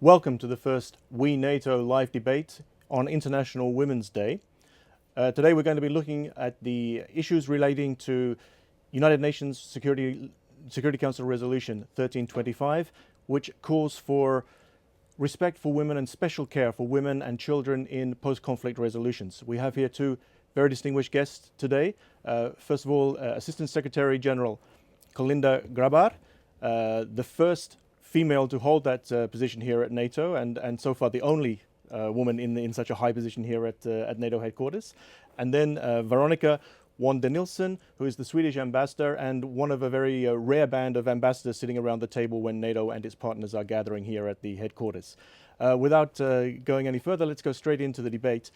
Welcome to the first WE-NATO live debate on International Women's Day. Today we're going to be looking at the issues relating to United Nations Security Council Resolution 1325, which calls for respect for women and special care for women and children in post-conflict resolutions. We have here two very distinguished guests today. First of all, Assistant Secretary General Kolinda Grabar, the first female to hold that position here at NATO, and so far the only woman in such a high position here at NATO headquarters. And then Veronika Wand-Danielsson, who is the Swedish ambassador and one of a very rare band of ambassadors sitting around the table when NATO and its partners are gathering here at the headquarters. Without going any further, let's go straight into the debate.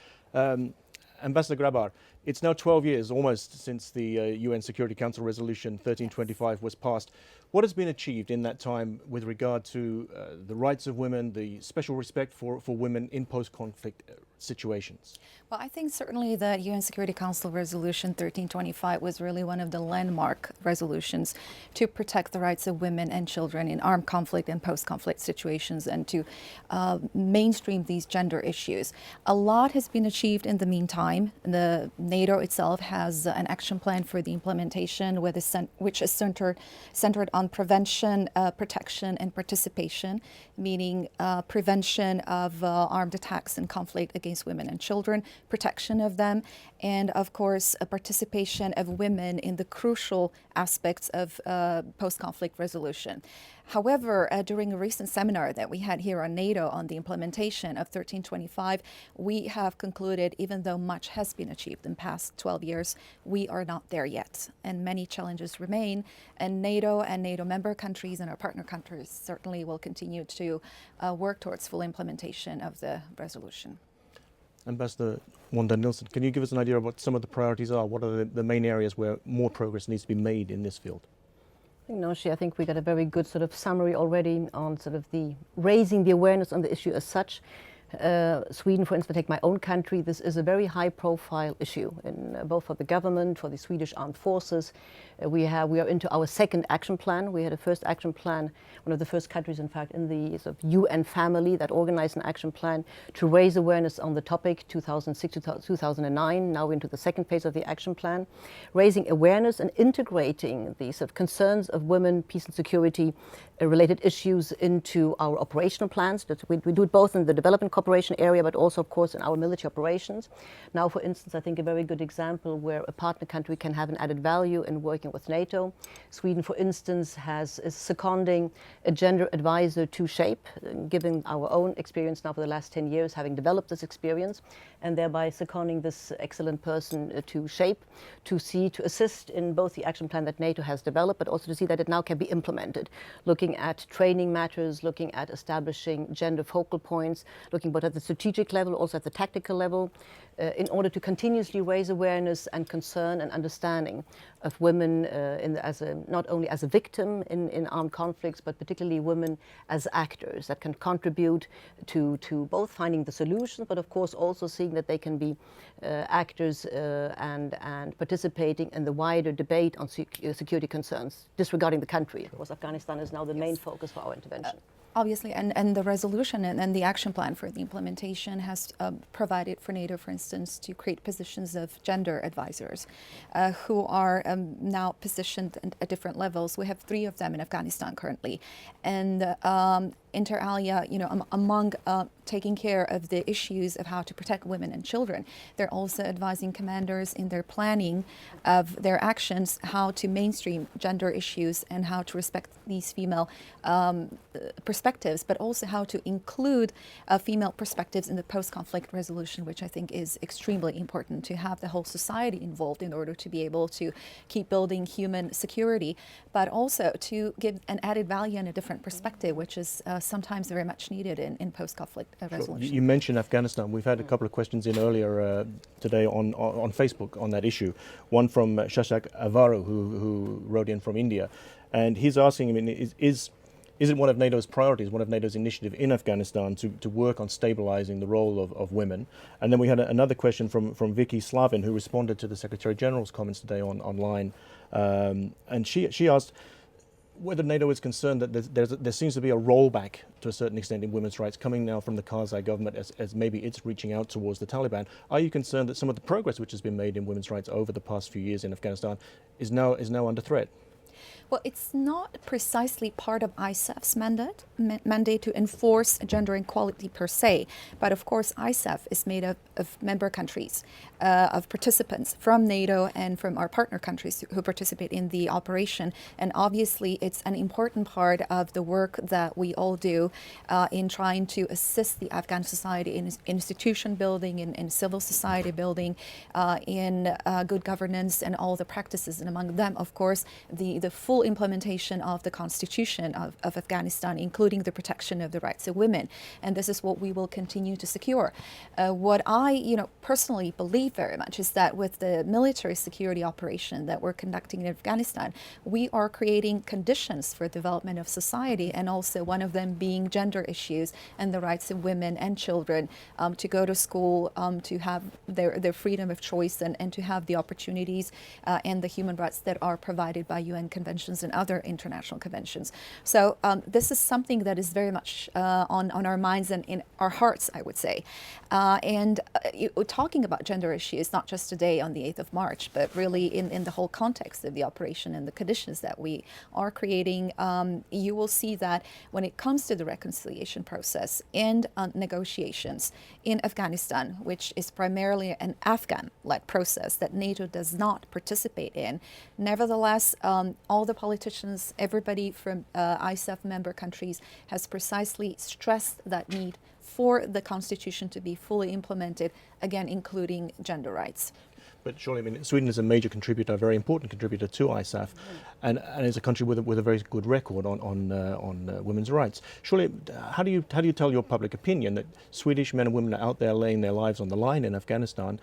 Ambassador Grabar, it's now 12 years almost since the UN Security Council Resolution 1325 was passed. What has been achieved in that time with regard to the rights of women, the special respect for women in post-conflict situations? Well, I think certainly the UN Security Council Resolution 1325 was really one of the landmark resolutions to protect the rights of women and children in armed conflict and post-conflict situations, and to mainstream these gender issues. A lot has been achieved in the meantime. The NATO itself has an action plan for the implementation which is centered on prevention, protection and participation, meaning prevention of armed attacks and conflict against women and children, protection of them, and of course a participation of women in the crucial aspects of post-conflict resolution. However, during a recent seminar that we had here on NATO on the implementation of 1325, we have concluded, even though much has been achieved in the past 12 years, we are not there yet, and many challenges remain, and NATO and NATO member countries and our partner countries certainly will continue to work towards full implementation of the resolution. Ambassador Wand-Danielsson, can you give us an idea of what some of the priorities are? What are the main areas where more progress needs to be made in this field? I think we got a very good sort of summary already on sort of the raising the awareness on the issue as such. Sweden, for instance, take my own country, this is a very high-profile issue, both for the government, for the Swedish armed forces. We are into our second action plan. We had a first action plan, one of the first countries, in fact, in the sort of UN family that organized an action plan to raise awareness on the topic, 2006 to 2009. Now into the second phase of the action plan, raising awareness and integrating the sort of concerns of women, peace and security related issues into our operational plans. We do it both in the development cooperation area, but also, of course, in our military operations. Now, for instance, I think a very good example where a partner country can have an added value in working with NATO. Sweden, for instance, is seconding a gender advisor to SHAPE, given our own experience now for the last 10 years, having developed this experience, and thereby seconding this excellent person to SHAPE to assist in both the action plan that NATO has developed, but also to see that it now can be implemented, looking at training matters, looking at establishing gender focal points, looking both at the strategic level, also at the tactical level, in order to continuously raise awareness and concern and understanding of women not only as a victim in armed conflicts, but particularly women as actors that can contribute to both finding the solutions, but of course also seeing that they can be actors and participating in the wider debate on security concerns, disregarding the country. Of course, Afghanistan is now the main focus for our intervention. Obviously, and the resolution and the action plan for the implementation has provided for NATO, for instance, to create positions of gender advisors who are now positioned at different levels. We have 3 of them in Afghanistan currently, and inter alia, among taking care of the issues of how to protect women and children, they're also advising commanders in their planning of their actions, how to mainstream gender issues and how to respect these female perspectives, but also how to include female perspectives in the post-conflict resolution, which I think is extremely important, to have the whole society involved in order to be able to keep building human security, but also to give an added value and a different perspective, which is sometimes very much needed in post-conflict resolution. Sure. You mentioned Afghanistan. We've had a couple of questions in earlier today on Facebook on that issue. One from Shashak Avaru, who wrote in from India, and he's asking, is it one of NATO's priorities, one of NATO's initiative in Afghanistan to work on stabilizing the role of women? And then we had another question from Vicky Slavin, who responded to the Secretary General's comments today online, and she asked, whether NATO is concerned that there seems to be a rollback to a certain extent in women's rights coming now from the Karzai government as maybe it's reaching out towards the Taliban. Are you concerned that some of the progress which has been made in women's rights over the past few years in Afghanistan is now under threat? Well, it's not precisely part of ISAF's mandate to enforce gender equality per se, but of course ISAF is made up of member countries, of participants from NATO and from our partner countries who participate in the operation. And obviously it's an important part of the work that we all do in trying to assist the Afghan society in institution building, in civil society building, in good governance and all the practices, and among them, of course, the full implementation of the constitution of Afghanistan, including the protection of the rights of women. And this is what we will continue to secure. What I personally believe very much is that with the military security operation that we're conducting in Afghanistan, we are creating conditions for development of society, and also one of them being gender issues and the rights of women and children to go to school, to have their freedom of choice, and to have the opportunities and the human rights that are provided by UN conventions and other international conventions. So this is something that is very much on our minds and in our hearts, I would say. Talking about gender issues, not just today on the 8th of March, but really in the whole context of the operation and the conditions that we are creating, you will see that when it comes to the reconciliation process and negotiations in Afghanistan, which is primarily an Afghan-led process that NATO does not participate in, nevertheless, all the politicians, everybody from ISAF member countries has precisely stressed that need for the constitution to be fully implemented, again, including gender rights. But surely, I mean, Sweden is a major contributor, a very important contributor to ISAF, and is a country with a very good record on women's rights. Surely, how do you tell your public opinion that Swedish men and women are out there laying their lives on the line in Afghanistan,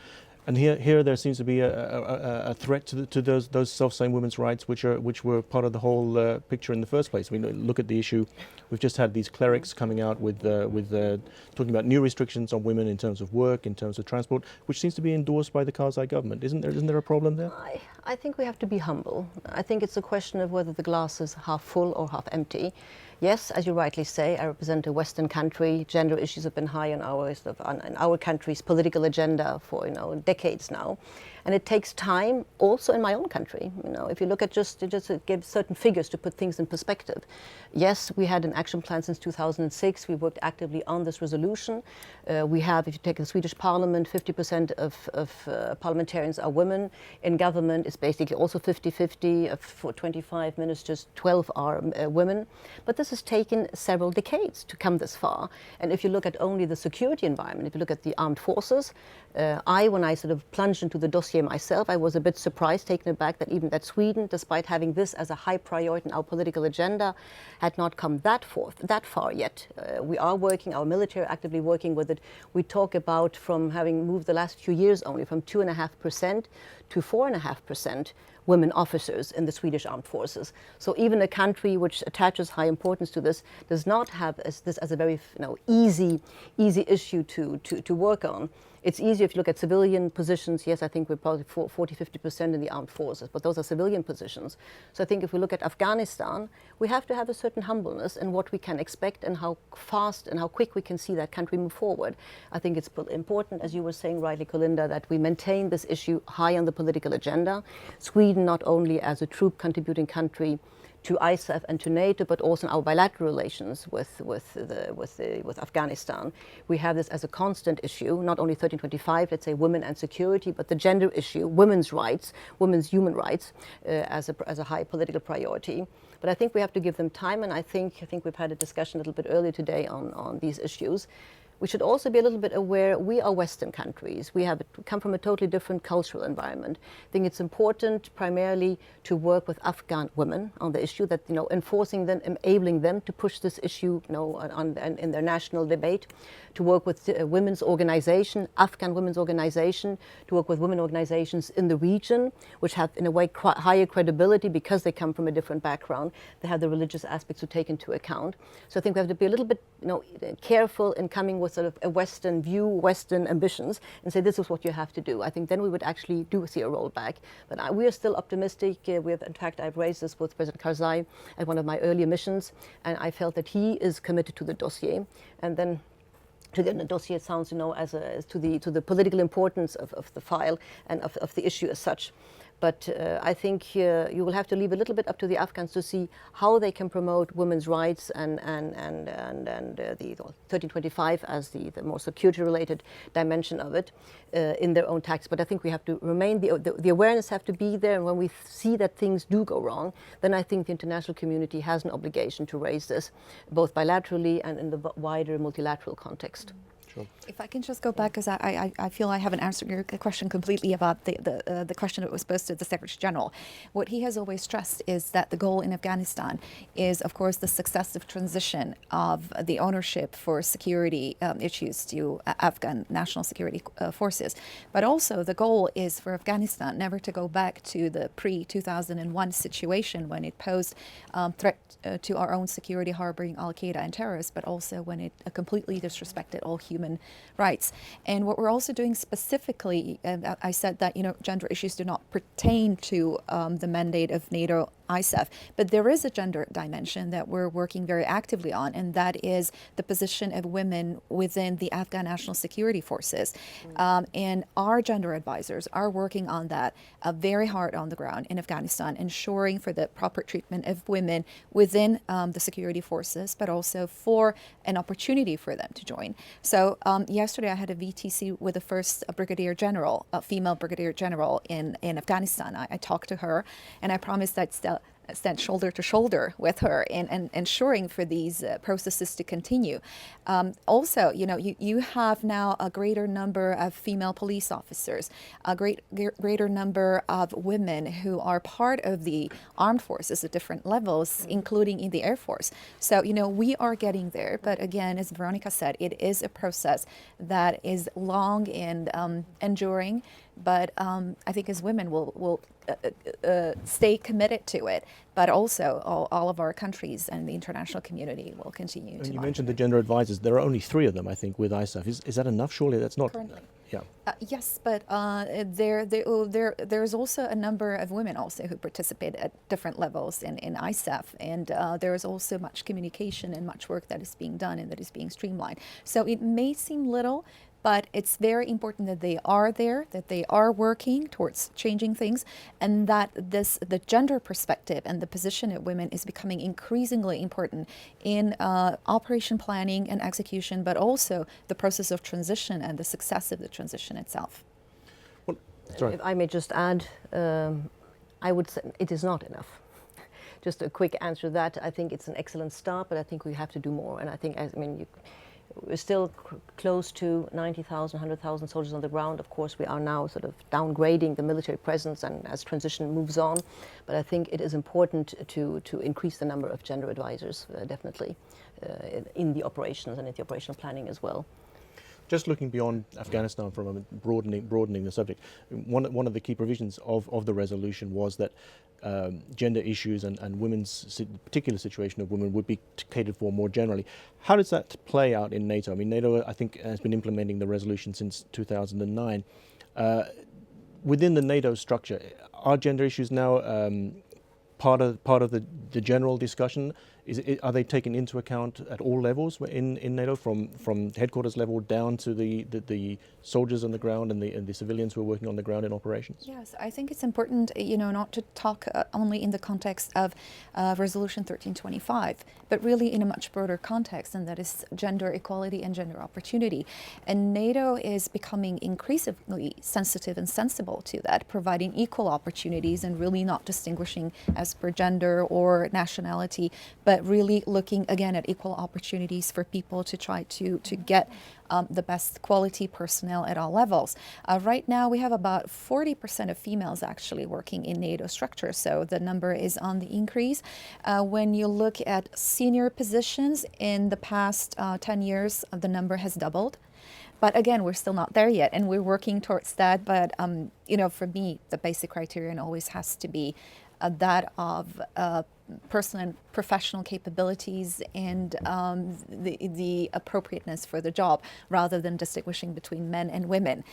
and here there seems to be a threat to those self-same women's rights which were part of the whole picture in the first place? I mean, look at the issue. We've just had these clerics coming out with talking about new restrictions on women in terms of work, in terms of transport, which seems to be endorsed by the Karzai government. Isn't there a problem there? I think we have to be humble. I think it's a question of whether the glass is half full or half empty. Yes, as you rightly say, I represent a Western country. Gender issues have been high on our country's political agenda for decades now, and it takes time. Also in my own country, if you look at just to give certain figures to put things in perspective. Yes, we had an action plan since 2006. We worked actively on this resolution. We have, if you take the Swedish Parliament, 50% of parliamentarians are women. In government, it's basically also 50-50. For 25 ministers, 12 are women. But this has taken several decades to come this far. And if you look at only the security environment, if you look at the armed forces, when I sort of plunged into the dossier myself, I was a bit surprised, taken aback that even that Sweden, despite having this as a high priority in our political agenda, had not come that far yet. We are working, our military actively working with it. We talk about from having moved the last few years only from 2.5% to 4.5% women officers in the Swedish armed forces. So even a country which attaches high importance to this does not have this as a very easy issue to work on. It's easier if you look at civilian positions. Yes, I think we're probably 40-50% in the armed forces, but those are civilian positions. So I think if we look at Afghanistan, we have to have a certain humbleness in what we can expect and how fast and how quick we can see that country move forward. I think it's important, as you were saying rightly, Kolinda, that we maintain this issue high on the political agenda. Sweden, not only as a troop contributing country to ISAF and to NATO, but also in our bilateral relations with Afghanistan. We have this as a constant issue, not only 1325, let's say women and security, but the gender issue, women's rights, women's human rights, as a high political priority. But I think we have to give them time, and I think we've had a discussion a little bit earlier today on these issues. We should also be a little bit aware we are Western countries. We come from a totally different cultural environment. I think it's important primarily to work with Afghan women on the issue, that enforcing them, enabling them to push this issue in their national debate, to work with women's organization, Afghan women's organization, to work with women organizations in the region, which have in a way higher credibility because they come from a different background. They have the religious aspects to take into account. So I think we have to be a little bit careful in coming was sort of a Western view, Western ambitions, and say this is what you have to do, I think then we would actually do see a rollback. But we are still optimistic. In fact, I've raised this with President Karzai at one of my earlier missions, and I felt that he is committed to the dossier. And then to get the dossier, it sounds, as to the political importance of the file and of the issue as such. But I think you will have to leave a little bit up to the Afghans to see how they can promote women's rights and the 1325 as the more security-related dimension of it in their own tactics. But I think we have to remain, the awareness have to be there, and when we see that things do go wrong, then I think the international community has an obligation to raise this, both bilaterally and in the wider multilateral context. Sure. If I can just go back, because I feel I haven't answered your question completely about the question that was posed to the Secretary General. What he has always stressed is that the goal in Afghanistan is, of course, the successive transition of the ownership for security issues to Afghan national security forces. But also the goal is for Afghanistan never to go back to the pre-2001 situation when it posed threat to our own security, harboring Al-Qaeda and terrorists, but also when it completely disrespected all human rights. And what we're also doing specifically, I said that gender issues do not pertain to the mandate of NATO ISAF, but there is a gender dimension that we're working very actively on, and that is the position of women within the Afghan National Security Forces. And our gender advisors are working on that very hard on the ground in Afghanistan, ensuring for the proper treatment of women within the security forces, but also for an opportunity for them to join. So yesterday I had a VTC with the first brigadier general, a female brigadier general in Afghanistan. I talked to her, and I promised that stand shoulder to shoulder with her in ensuring for these processes to continue. Also, you have now a greater number of female police officers, a greater number of women who are part of the armed forces at different levels, including in the Air Force. So, we are getting there. But again, as Veronika said, it is a process that is long and enduring. But I think as women, we'll stay committed to it, but also all of our countries and the international community will continue to. You mentioned the gender advisors. There are only 3 of them, I think, with ISAF. Is that enough? Surely that's not. Currently. Yeah. Yes, but there's also a number of women also who participate at different levels in ISAF, and there is also much communication and much work that is being done and that is being streamlined. So it may seem little, but it's very important that they are there, that they are working towards changing things, and that the gender perspective and the position of women is becoming increasingly important in operation planning and execution, but also the process of transition and the success of the transition itself. Well, sorry. If I may just add, I would say it is not enough. Just a quick answer to that. I think it's an excellent start, but I think we have to do more. And I think, we're still close to 90,000, 100,000 soldiers on the ground. Of course, we are now sort of downgrading the military presence and as transition moves on. But I think it is important to increase the number of gender advisors, definitely, in the operations and in the operational planning as well. Just looking beyond Afghanistan for a moment, broadening the subject, one of the key provisions of the resolution was that gender issues and women's particular situation of women would be catered for more generally. How does that play out in NATO? I mean, NATO, I think, has been implementing the resolution since 2009. Within the NATO structure, are gender issues now part of the general discussion? Are they taken into account at all levels in NATO, from headquarters level down to the soldiers on the ground and the civilians who are working on the ground in operations? Yes, I think it's important, not to talk only in the context of Resolution 1325, but really in a much broader context, and that is gender equality and gender opportunity. And NATO is becoming increasingly sensitive and sensible to that, providing equal opportunities and really not distinguishing as per gender or nationality, but really looking again at equal opportunities for people to try to get the best quality personnel at all levels. Right now we have about 40% of females actually working in NATO structures, so the number is on the increase. When you look at senior positions in the past 10 years, the number has doubled. But again, we're still not there yet, and we're working towards that. But for me, the basic criterion always has to be that of personal and professional capabilities and the appropriateness for the job, rather than distinguishing between men and women.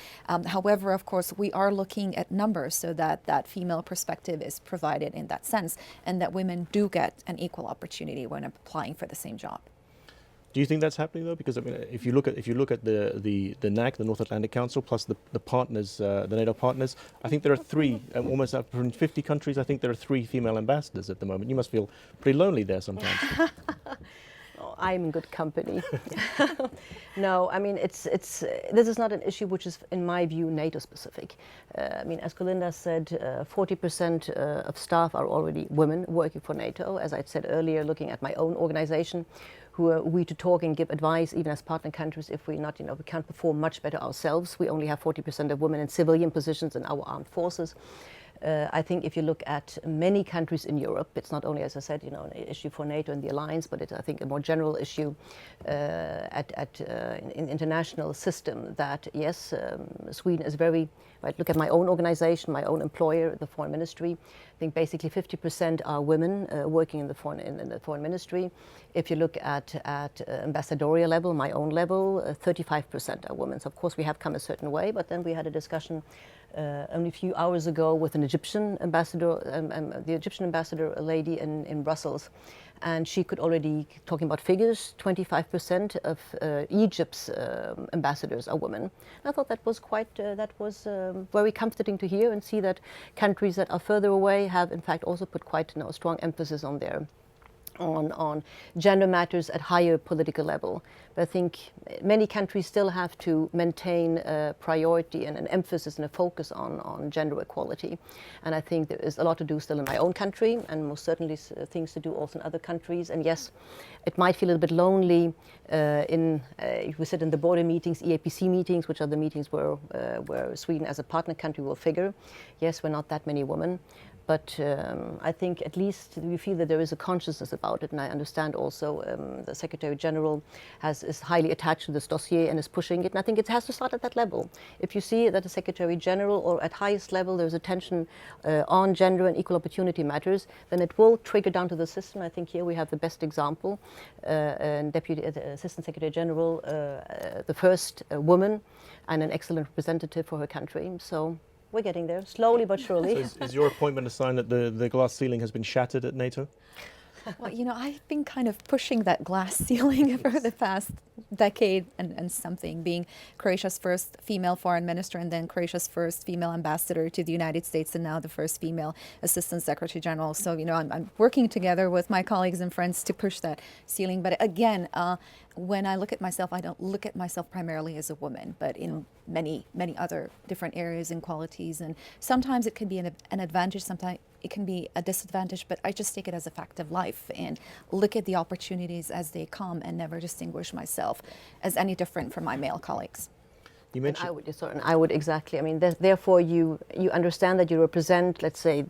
However, of course, we are looking at numbers so that that female perspective is provided in that sense, and that women do get an equal opportunity when applying for the same job. Do you think that's happening though? Because I mean, if you look at the NAC, the North Atlantic Council, plus the partners, the NATO partners, I think there are three, almost from 50 countries. I think there are 3 female ambassadors at the moment. You must feel pretty lonely there sometimes. Oh, I'm in good company. No, I mean this is not an issue which is, in my view, NATO specific. I mean, as Kolinda said, 40% of staff are already women working for NATO. As I said earlier, looking at my own organization, who are we to talk and give advice, even as partner countries, if we not, we can't perform much better ourselves. We only have 40% of women in civilian positions in our armed forces. I think if you look at many countries in Europe, it's not only, as I said, an issue for NATO and the alliance, but it's, I think, a more general issue in international system that, yes, Sweden is very, right, look at my own organization, my own employer, the Foreign Ministry. I think basically 50% are women working in the foreign ministry. If you look at ambassadorial level, my own level, 35% are women. So of course we have come a certain way, but then we had a discussion only a few hours ago with an Egyptian ambassador, the Egyptian ambassador, a lady in Brussels, and she could already, talking about figures, 25% of Egypt's ambassadors are women. And I thought that was very comforting to hear and see that countries that are further away have in fact also put quite a strong emphasis on gender matters at higher political level. But I think many countries still have to maintain a priority and an emphasis and a focus on gender equality. And I think there is a lot to do still in my own country, and most certainly things to do also in other countries. And yes, it might feel a little bit lonely if we sit in the border meetings, EAPC meetings, which are the meetings where Sweden as a partner country will figure. Yes, we're not that many women. But I think at least we feel that there is a consciousness about it, and I understand also the Secretary General is highly attached to this dossier and is pushing it, and I think it has to start at that level. If you see that the Secretary General or at highest level there's attention on gender and equal opportunity matters, then it will trigger down to the system. I think here we have the best example, and Deputy Assistant Secretary General, the first woman and an excellent representative for her country. So we're getting there, slowly but surely. So is your appointment a sign that the glass ceiling has been shattered at NATO? Well, I've been kind of pushing that glass ceiling for the past decade and something, being Croatia's first female foreign minister and then Croatia's first female ambassador to the United States and now the first female assistant secretary general. So, I'm working together with my colleagues and friends to push that ceiling. But again, when I look at myself, I don't look at myself primarily as a woman, but in many, many other different areas and qualities. And sometimes it can be an advantage, sometimes it can be a disadvantage, but I just take it as a fact of life and look at the opportunities as they come and never distinguish myself as any different from my male colleagues. You mentioned. I would exactly. I mean, therefore, you understand that you represent, let's say,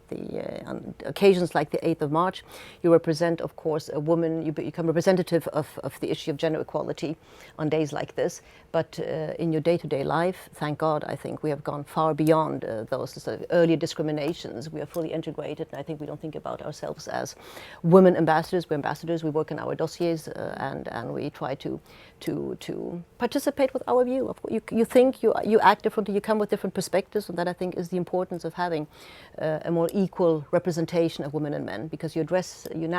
on occasions like the 8th of March, you represent, of course, a woman. You become representative of the issue of gender equality on days like this. But in your day-to-day life, thank God, I think we have gone far beyond those sort of earlier discriminations. We are fully integrated, and I think we don't think about ourselves as women ambassadors. We're ambassadors. We work in our dossiers, and we try to participate with our view. You think, you act differently, you come with different perspectives, and that I think is the importance of having a more equal representation of women and men, because you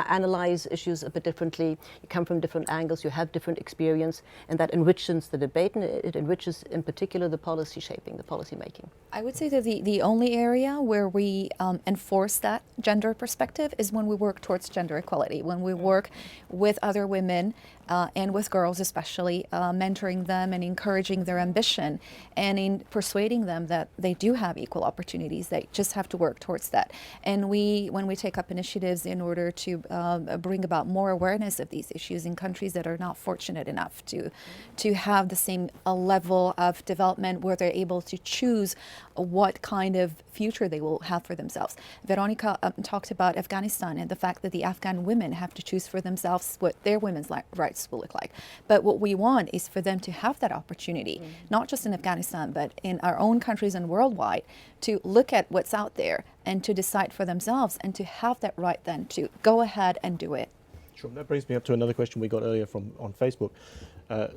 analyze issues a bit differently, you come from different angles, you have different experience, and that enriches the debate, and it enriches in particular the policy shaping, the policy making. I would say that the only area where we enforce that gender perspective is when we work towards gender equality, when we work with other women and with girls especially, mentoring them and encouraging their ambition and in persuading them that they do have equal opportunities, they just have to work towards that. And when we take up initiatives in order to bring about more awareness of these issues in countries that are not fortunate enough to have the same level of development where they're able to choose what kind of future they will have for themselves. Veronika talked about Afghanistan and the fact that the Afghan women have to choose for themselves what their women's rights will look like. But what we want is for them to have that opportunity, not just in Afghanistan, but in our own countries and worldwide, to look at what's out there and to decide for themselves and to have that right then to go ahead and do it. Sure. That brings me up to another question we got earlier on Facebook.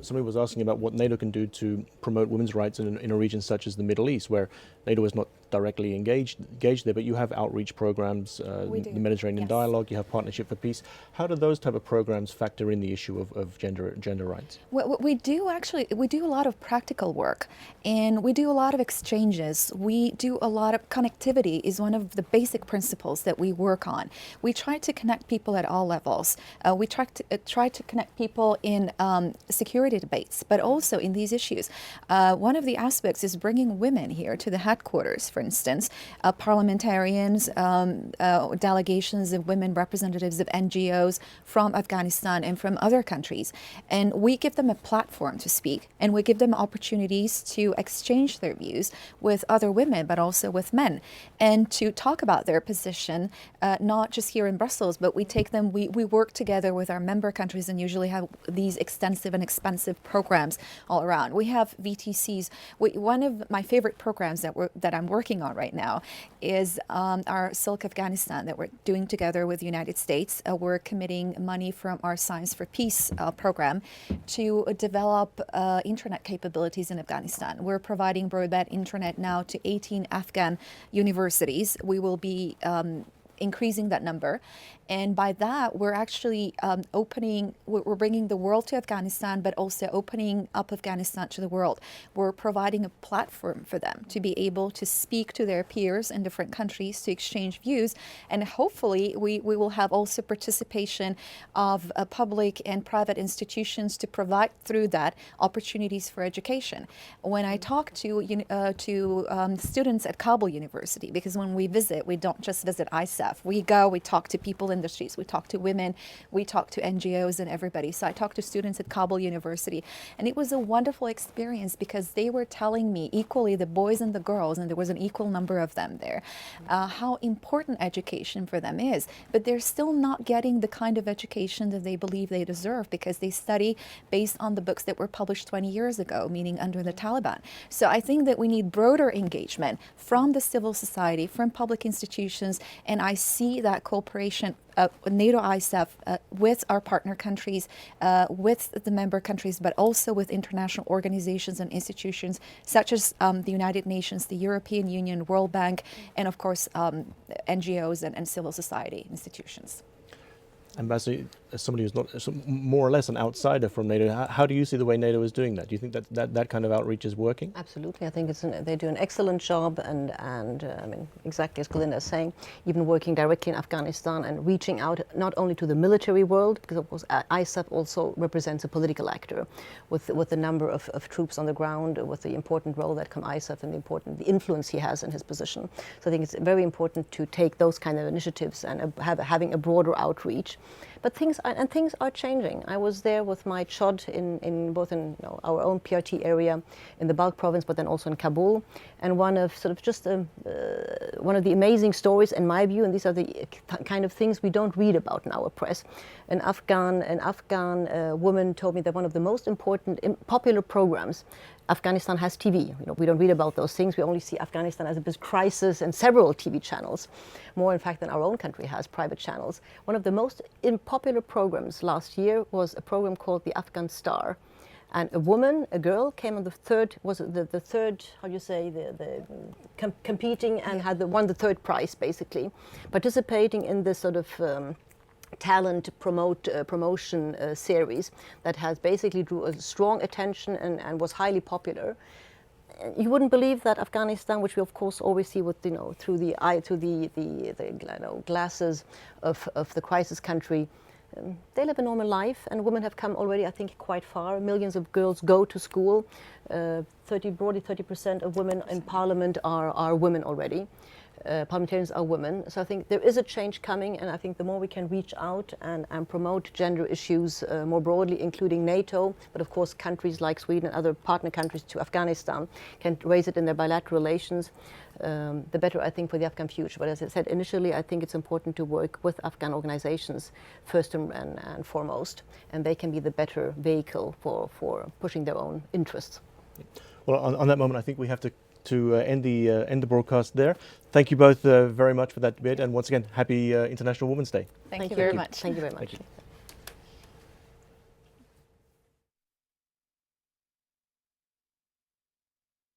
Somebody was asking about what NATO can do to promote women's rights in a region such as the Middle East, where NATO is not directly engaged there, but you have outreach programs, the Mediterranean Yes. Dialogue, you have Partnership for Peace. How do those type of programs factor in the issue of gender rights? We do a lot of practical work, and we do a lot of exchanges. We do a lot of connectivity is one of the basic principles that we work on. We try to connect people at all levels. We try to connect people in security debates, but also in these issues. One of the aspects is bringing women here to the headquarters, for instance, parliamentarians, delegations of women representatives of NGOs from Afghanistan and from other countries. And we give them a platform to speak, and we give them opportunities to exchange their views with other women, but also with men, and to talk about their position, not just here in Brussels, but we work together with our member countries and usually have these extensive and expensive programs all around. We have VTCs. One of my favorite programs that I'm working on right now is our Silk Afghanistan that we're doing together with the United States. We're committing money from our Science for Peace program to develop internet capabilities in Afghanistan. We're providing broadband internet now to 18 Afghan universities. We will be increasing that number. And by that, we're actually we're bringing the world to Afghanistan, but also opening up Afghanistan to the world. We're providing a platform for them to be able to speak to their peers in different countries, to exchange views. And hopefully, we will have also participation of public and private institutions to provide through that opportunities for education. When I talk to students at Kabul University, because when we visit, we don't just visit ISAF. We go, we talk to people in the streets, we talk to women, we talk to NGOs and everybody. So I talked to students at Kabul University, and it was a wonderful experience because they were telling me equally, the boys and the girls, and there was an equal number of them there, how important education for them is. But they're still not getting the kind of education that they believe they deserve because they study based on the books that were published 20 years ago, meaning under the Taliban. So I think that we need broader engagement from the civil society, from public institutions, and I see that cooperation NATO ISAF with our partner countries, with the member countries, but also with international organizations and institutions such as the United Nations, the European Union, World Bank, and of course NGOs and civil society institutions. Ambassador, as somebody who's not more or less an outsider from NATO, how do you see the way NATO is doing that? Do you think that kind of outreach is working? Absolutely, I think they do an excellent job, and I mean, exactly as Kolinda is saying, even working directly in Afghanistan and reaching out not only to the military world, because of course ISAF also represents a political actor with the number of troops on the ground, with the important role that ISAF and the influence he has in his position. So I think it's very important to take those kind of initiatives and having a broader outreach. But things are changing. I was there with my CHOD in both our own PRT area in the Balkh province, but then also in Kabul. And one of one of the amazing stories, in my view, and these are the kind of things we don't read about in our press. An Afghan woman told me that one of the most important popular programs. Afghanistan has TV. We don't read about those things. We only see Afghanistan as a big crisis and several TV channels, more in fact than our own country has private channels. One of the most popular programs last year was a program called the Afghan Star. And a girl came on the third, how do you say, competing and won the third prize, basically, participating in this sort of talent promotion series that has basically drew a strong attention and was highly popular. You wouldn't believe that Afghanistan, which we of course always see with through the glasses of the crisis country, they live a normal life, and women have come already, I think, quite far. Millions of girls go to school. Broadly 30% of women in parliament are women already. Parliamentarians are women. So I think there is a change coming, and I think the more we can reach out and promote gender issues more broadly, including NATO, but of course countries like Sweden and other partner countries to Afghanistan can raise it in their bilateral relations, the better, I think, for the Afghan future. But as I said initially, I think it's important to work with Afghan organizations first and foremost, and they can be the better vehicle for pushing their own interests. Well, on that moment, I think we have to end the broadcast there. Thank you both very much for that debate, and once again, happy International Women's Day. Thank you very much. Thank you very much. Thank you.